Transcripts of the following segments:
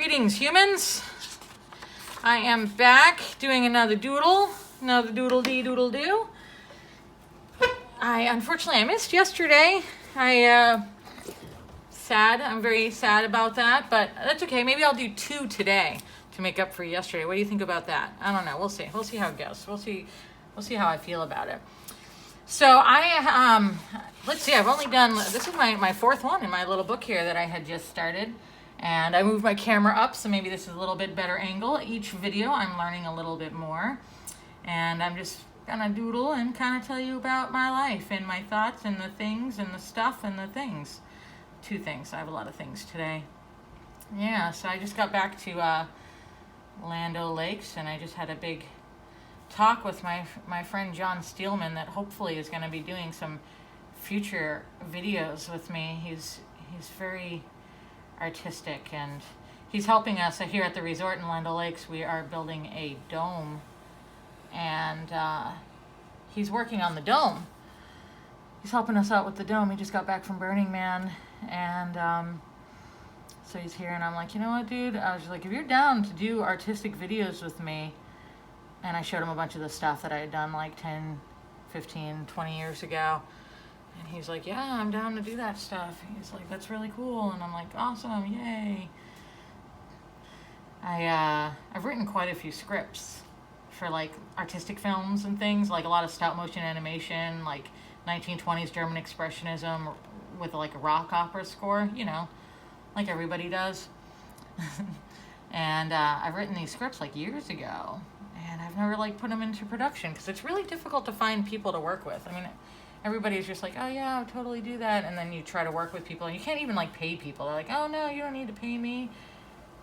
Greetings, humans. I am back doing another doodle-dee doodle-do. Unfortunately, I missed yesterday. I'm very sad about that, but that's okay. Maybe I'll do 2 today to make up for yesterday. What do you think about that? I don't know. We'll see. We'll see how it goes. We'll see how I feel about it. So let's see, I've only done, this is my 4th one in my little book here that I had just started. And I moved my camera up, so maybe this is a little bit better angle. Each video, I'm learning a little bit more. And I'm just gonna doodle and kind of tell you about my life and my thoughts and the things and the stuff and the things. 2 things. I have a lot of things today. Yeah, so I just got back to Land O'Lakes, and I just had a big talk with my friend John Steelman that hopefully is going to be doing some future videos with me. He's very artistic, and he's helping us here at the resort in Land O'Lakes. We are building a dome, and he's working on the dome. He's helping us out with the dome. He just got back from Burning Man, and so he's here, and I'm like, you know what, dude? I was like, if you're down to do artistic videos with me, and I showed him a bunch of the stuff that I had done like 10, 15, 20 years ago. And he's like, yeah, I'm down to do that stuff. He's like, that's really cool. And I'm like, awesome, yay. I've written quite a few scripts for like artistic films and things, like a lot of stop motion animation, like 1920s German Expressionism with like a rock opera score, you know, like everybody does. And I've written these scripts like years ago, and I've never like put them into production because it's really difficult to find people to work with. I mean, everybody's just like, oh yeah, I'll totally do that. And then you try to work with people and you can't even like pay people. They're like, oh no, you don't need to pay me.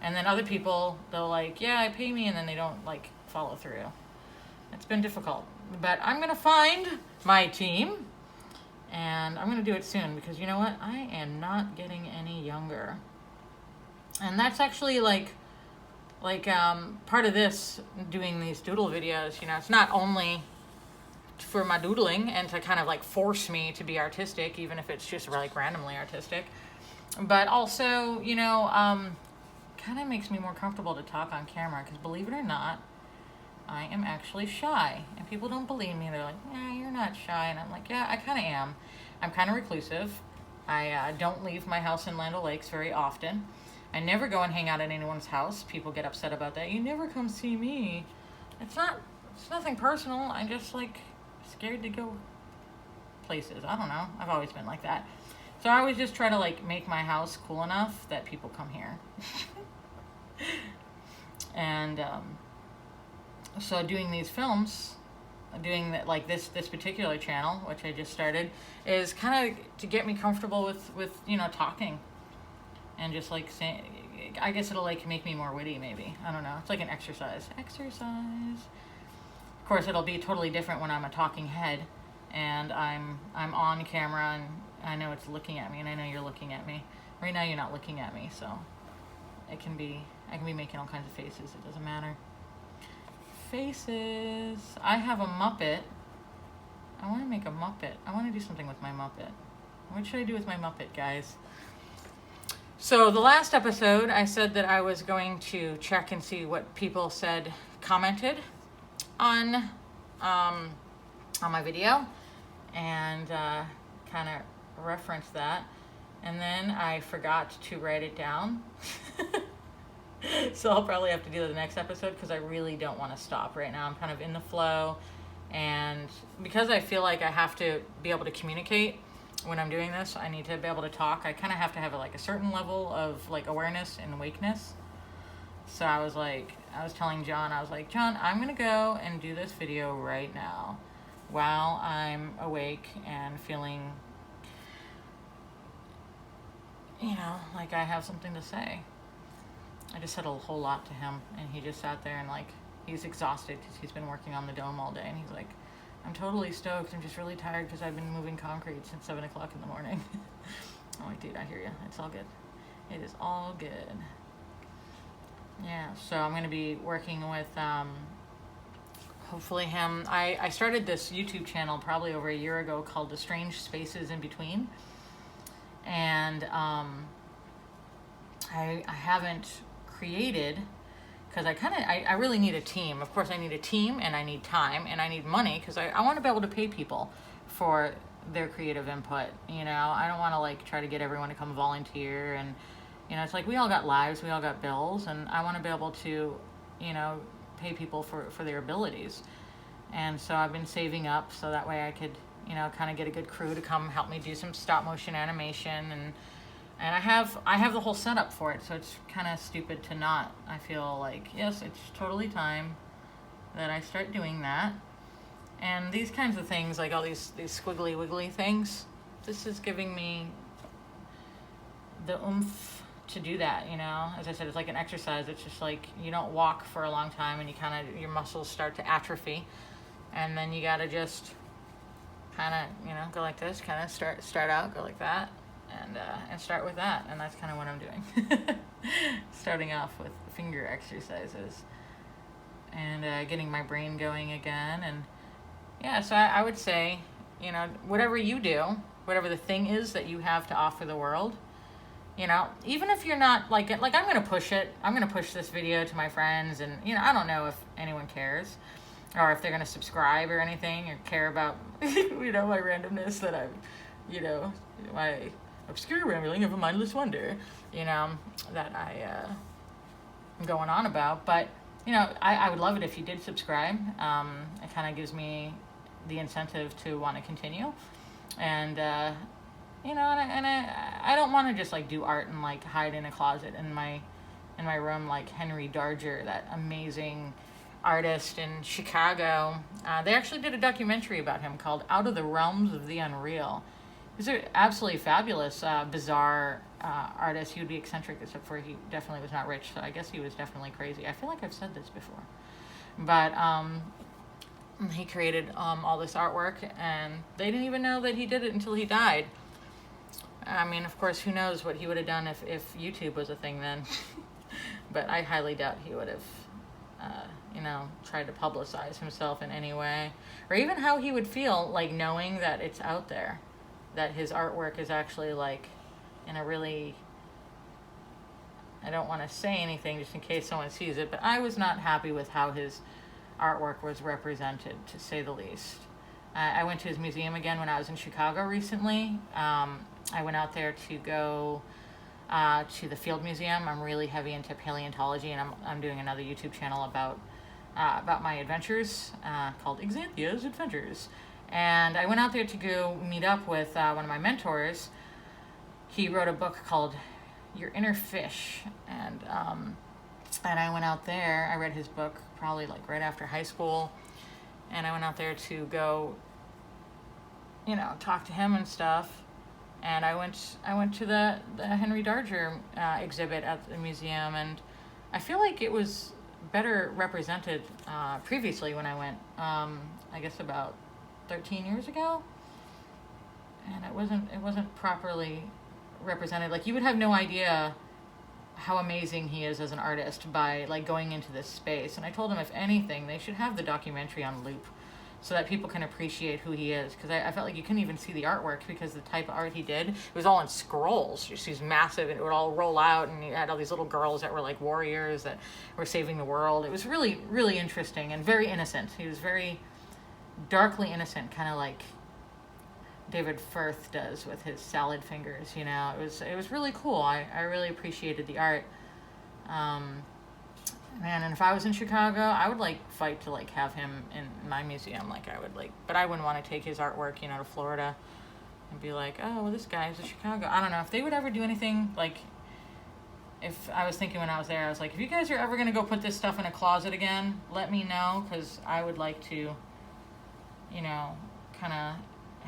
And then other people, they'll like, yeah, pay me. And then they don't like follow through. It's been difficult, but I'm going to find my team, and I'm going to do it soon because you know what? I am not getting any younger. And that's actually like part of this, doing these doodle videos, you know, it's not only for my doodling and to kind of like force me to be artistic, even if it's just like randomly artistic, but also, you know, kind of makes me more comfortable to talk on camera because believe it or not, I am actually shy, and people don't believe me. They're like, yeah, you're not shy. And I'm like, yeah, I kind of am. I'm kind of reclusive. I don't leave my house in Land O'Lakes very often. I never go and hang out at anyone's house. People get upset about that. You never come see me. It's nothing personal. I'm just like scared to go places. I don't know. I've always been like that. So I always just try to like make my house cool enough that people come here. And so doing these films, doing that, like this particular channel, which I just started, is kind of to get me comfortable with you know, talking. And just like saying, I guess it'll like make me more witty maybe. I don't know. It's like an exercise. Of course, it'll be totally different when I'm a talking head and I'm on camera and I know it's looking at me and I know you're looking at me. Right now you're not looking at me, so I can be making all kinds of faces. It doesn't matter. Faces. I have a Muppet. I want to make a Muppet. I want to do something with my Muppet. What should I do with my Muppet, guys? So the last episode, I said that I was going to check and see what people commented on my video, and kind of reference that. And then I forgot to write it down. So I'll probably have to do the next episode because I really don't want to stop right now. I'm kind of in the flow, and because I feel like I have to be able to communicate when I'm doing this, I need to be able to talk. I kind of have to have like a certain level of like awareness and awakeness. So I was telling John, John, I'm going to go and do this video right now while I'm awake and feeling, you know, like I have something to say. I just said a whole lot to him, and he just sat there and like, he's exhausted because he's been working on the dome all day, and he's like, I'm totally stoked. I'm just really tired because I've been moving concrete since 7 o'clock in the morning. I'm like, dude, I hear you. It's all good. It is all good. Yeah, so I'm going to be working with, hopefully him. I started this YouTube channel probably over a year ago called The Strange Spaces in Between. And I haven't created, because I really need a team. Of course, I need a team, and I need time, and I need money, because I want to be able to pay people for their creative input. You know, I don't want to like try to get everyone to come volunteer, and you know, it's like we all got lives, we all got bills, and I want to be able to, you know, pay people for their abilities. And so I've been saving up so that way I could, you know, kind of get a good crew to come help me do some stop motion animation, and I have the whole setup for it, so it's kind of stupid to not. I feel like, yes, it's totally time that I start doing that. And these kinds of things, like all these squiggly wiggly things, this is giving me the oomph to do that, you know. As I said, it's like an exercise. It's just like you don't walk for a long time and you kind of, your muscles start to atrophy, and then you got to just kind of, you know, go like this, kind of start out, go like that, and start with that. And that's kind of what I'm doing. Starting off with finger exercises and getting my brain going again. And yeah, so I would say, you know, whatever you do, whatever the thing is that you have to offer the world, you know, even if you're not like I'm going to push it. I'm going to push this video to my friends, and, you know, I don't know if anyone cares or if they're going to subscribe or anything or care about, you know, my randomness that I'm, you know, my obscure rambling of a mindless wonder, you know, that I'm going on about. But, you know, I would love it if you did subscribe. It kind of gives me the incentive to want to continue. And, you know, and I don't want to just like do art and like hide in a closet in my room like Henry Darger, that amazing artist in Chicago. They actually did a documentary about him called Out of the Realms of the Unreal. He's an absolutely fabulous, bizarre artist. He would be eccentric, except for he definitely was not rich, so I guess he was definitely crazy. I feel like I've said this before. But he created all this artwork, and they didn't even know that he did it until he died. I mean, of course, who knows what he would have done if YouTube was a thing then. But I highly doubt he would have, you know, tried to publicize himself in any way. Or even how he would feel, like, knowing that it's out there. That his artwork is actually, like, in a really... I don't want to say anything just in case someone sees it, but I was not happy with how his artwork was represented, to say the least. I went to his museum again when I was in Chicago recently. I went out there to go to the Field Museum. I'm really heavy into paleontology, and I'm doing another YouTube channel about my adventures called Xanthia's Adventures. And I went out there to go meet up with one of my mentors. He wrote a book called Your Inner Fish, and I went out there. I read his book probably like right after high school, and I went out there to go, you know, talk to him and stuff. And I went to the Henry Darger exhibit at the museum, and I feel like it was better represented previously when I went, I guess about 13 years ago, and it wasn't properly represented. Like, you would have no idea how amazing he is as an artist by like going into this space. And I told him, if anything, they should have the documentary on loop so that people can appreciate who he is, because I felt like you couldn't even see the artwork because the type of art he did, it was all in scrolls. Just these massive, and it would all roll out, and you had all these little girls that were like warriors that were saving the world. It was really, really interesting and very innocent. He was very darkly innocent, kind of like David Firth does with his salad fingers, you know. It was really cool. I really appreciated the art. Man, and if I was in Chicago, I would like fight to like have him in my museum. Like, I would like, but I wouldn't want to take his artwork, you know, to Florida and be like, oh, well, this guy's in Chicago. I don't know if they would ever do anything. Like, if I was thinking when I was there, I was like, if you guys are ever going to go put this stuff in a closet again, let me know, because I would like to, you know, kind of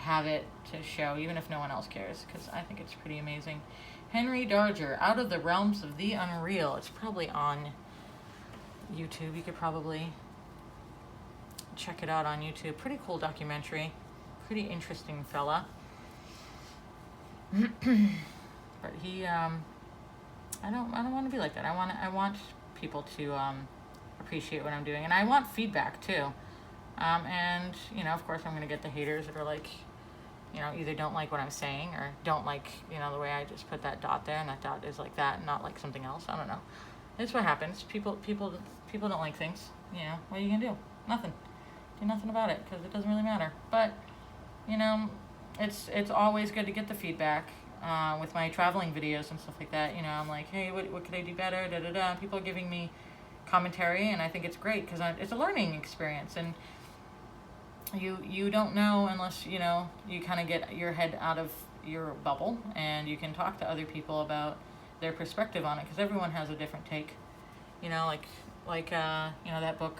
have it to show, even if no one else cares, because I think it's pretty amazing. Henry Darger, Out of the Realms of the Unreal. It's probably on YouTube. You could probably check it out on YouTube. Pretty cool documentary. Pretty interesting fella. But he, I don't want to be like that. I want people to appreciate what I'm doing, and I want feedback too. And you know, of course, I'm gonna get the haters that are like, you know, either don't like what I'm saying or don't like, you know, the way I just put that dot there, and that dot is like that and not like something else. I don't know. It's what happens. People don't like things. You know, what are you gonna do? Nothing. Do nothing about it because it doesn't really matter. But you know, it's always good to get the feedback. With my traveling videos and stuff like that, you know, I'm like, hey, what could I do better? Da da da. People are giving me commentary, and I think it's great because it's a learning experience, and you don't know unless you know you kind of get your head out of your bubble, and you can talk to other people about their perspective on it because everyone has a different take. You know, like you know that book.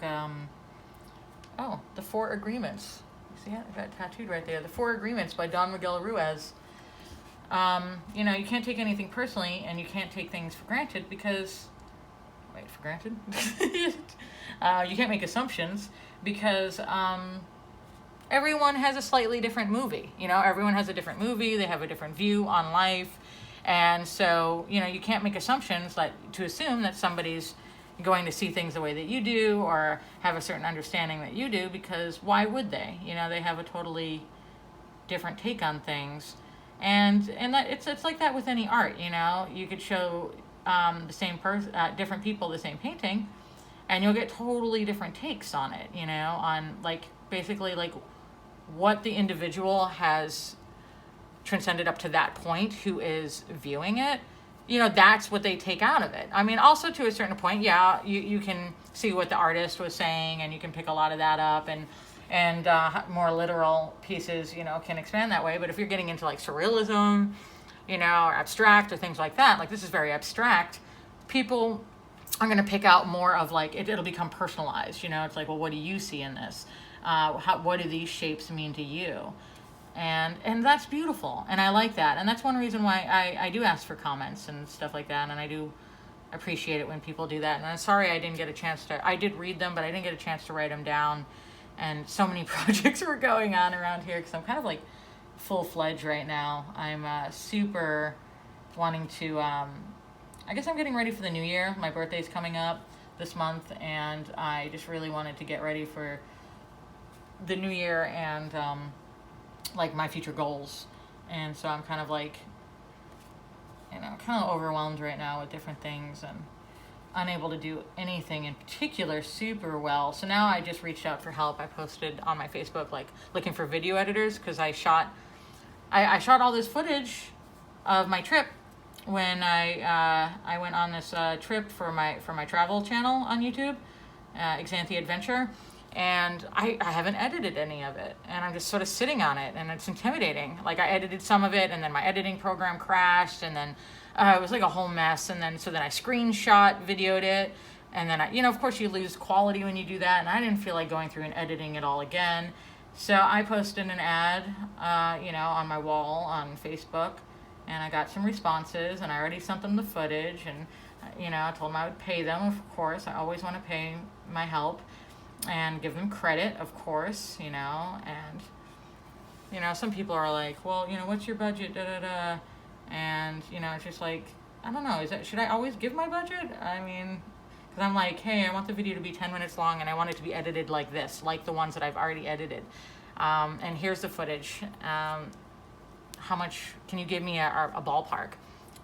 The Four Agreements. You see it? I got it tattooed right there. The Four Agreements by Don Miguel Ruiz. You know, you can't take anything personally, and you can't take things for granted because, for granted? You can't make assumptions because everyone has a slightly different movie. You know, everyone has a different movie. They have a different view on life. And so, you know, you can't make assumptions to assume that somebody's going to see things the way that you do or have a certain understanding that you do, because why would they? You know, they have a totally different take on things. And that it's like that with any art, you know. You could show the same different people the same painting, and you'll get totally different takes on it, you know, on basically what the individual has transcended up to that point who is viewing it. You know, that's what they take out of it. I mean, also to a certain point, yeah, you can see what the artist was saying, and you can pick a lot of that up, and more literal pieces, you know, can expand that way. But if you're getting into surrealism, you know, or abstract or things like that, this is very abstract, people are going to pick out more of it'll become personalized. You know, it's well, what do you see in this? What do these shapes mean to you? And that's beautiful, and I like that, and that's one reason why I do ask for comments and stuff like that, and I do appreciate it when people do that. And I'm sorry I didn't get a chance to. I did read them, but I didn't get a chance to write them down. And so many projects were going on around here because I'm kind of full-fledged right now. I'm super wanting to. I guess I'm getting ready for the new year. My birthday's coming up this month, and I just really wanted to get ready for the new year and my future goals. And so I'm kind of overwhelmed right now with different things and unable to do anything in particular super well. So now I just reached out for help. I posted on my Facebook looking for video editors because I shot all this footage of my trip when I went on this trip for my travel channel on YouTube, Xanthi Adventure. And I haven't edited any of it, and I'm just sort of sitting on it, and it's intimidating. I edited some of it, and then my editing program crashed, and then it was a whole mess. And then I screenshot, videoed it, and then of course you lose quality when you do that, and I didn't feel like going through and editing it all again. So I posted an ad, on my wall on Facebook, and I got some responses, and I already sent them the footage, and I told them I would pay them. Of course, I always want to pay my help and give them credit, of course, and some people are well, what's your budget, da da da, and it's just I don't know, should I always give my budget? I mean, because I'm hey, I want the video to be 10 minutes long, and I want it to be edited like this, like the ones that I've already edited, and here's the footage. How much can you give me a ballpark?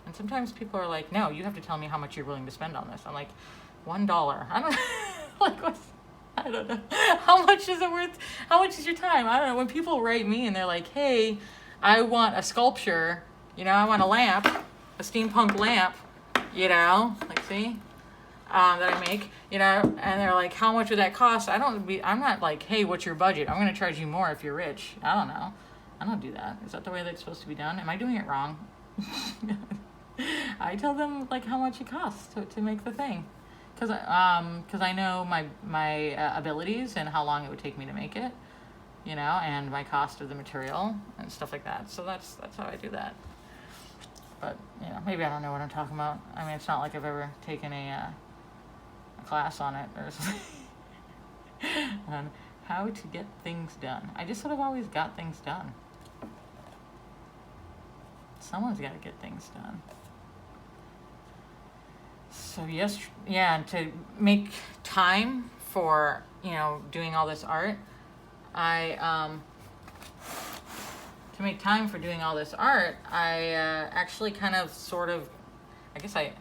And sometimes people are no, you have to tell me how much you're willing to spend on this. I'm $1. I don't what's, I don't know. How much is it worth? How much is your time? I don't know. When people write me and they're hey, I want a sculpture, I want a lamp, a steampunk lamp, see, that I make, and they're how much would that cost? I'm not hey, what's your budget? I'm going to charge you more if you're rich. I don't know. I don't do that. Is that the way that's supposed to be done? Am I doing it wrong? I tell them how much it costs to make the thing. Because I know my abilities and how long it would take me to make it, and my cost of the material and stuff like that. So that's how I do that. But maybe I don't know what I'm talking about. I mean, it's not like I've ever taken a class on it or something on how to get things done. I just sort of always got things done. Someone's got to get things done. So and to make time for, doing all this art, I actually kind of sort of, I guess I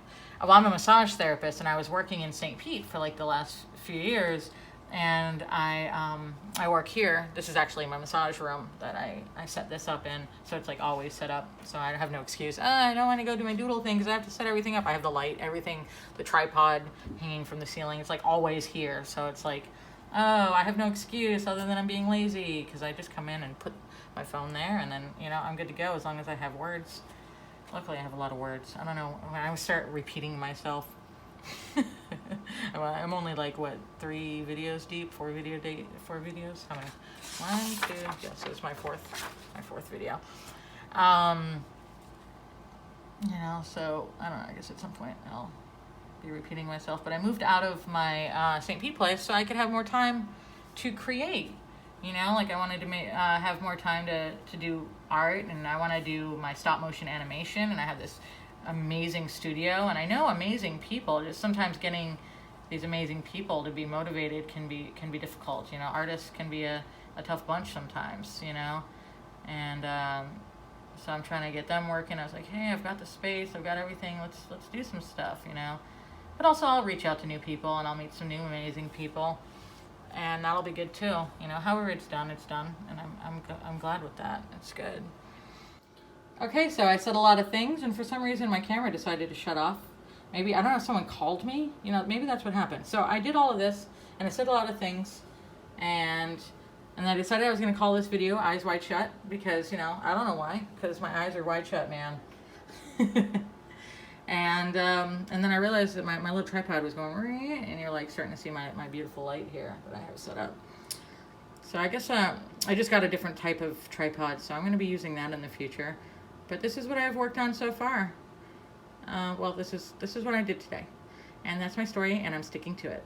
well, I'm a massage therapist, and I was working in St. Pete for like the last few years, and I work here. This is actually my massage room that I set this up in, so it's like always set up, so I have no excuse. I don't want to go do my doodle thing because I have to set everything up. I have the light, everything, the tripod hanging from the ceiling. It's like always here, so it's like, oh, I have no excuse other than I'm being lazy, because I just come in and put my phone there, and then, you know, I'm good to go as long as I have words. Luckily, I have a lot of words. I don't know, when I start repeating myself, I'm only like, what, 3 videos deep, 4 videos? How many? 1, 2, yes, it's my fourth video. You know, so, I don't know, I guess at some point I'll be repeating myself, but I moved out of my St. Pete place so I could have more time to create. You know, like I wanted to have more time to do art, and I want to do my stop motion animation, and I have this amazing studio, and I know amazing people. Just sometimes getting these amazing people to be motivated can be difficult. You know, artists can be a tough bunch sometimes, you know, and so I'm trying to get them working. I was like, hey, I've got the space, I've got everything, let's do some stuff, you know. But also I'll reach out to new people, and I'll meet some new amazing people, and that'll be good too. You know, however it's done, and I'm glad with that. It's good. Okay, so I said a lot of things, and for some reason my camera decided to shut off. Maybe, I don't know if someone called me, you know, maybe that's what happened. So I did all of this, and I said a lot of things, and I decided I was going to call this video Eyes Wide Shut, because, you know, I don't know why, because my eyes are wide shut, man. And then I realized that my little tripod was going, and you're like starting to see my beautiful light here that I have set up. So I guess I just got a different type of tripod, so I'm going to be using that in the future. But this is what I've worked on so far. Well, this is what I did today. And that's my story, and I'm sticking to it.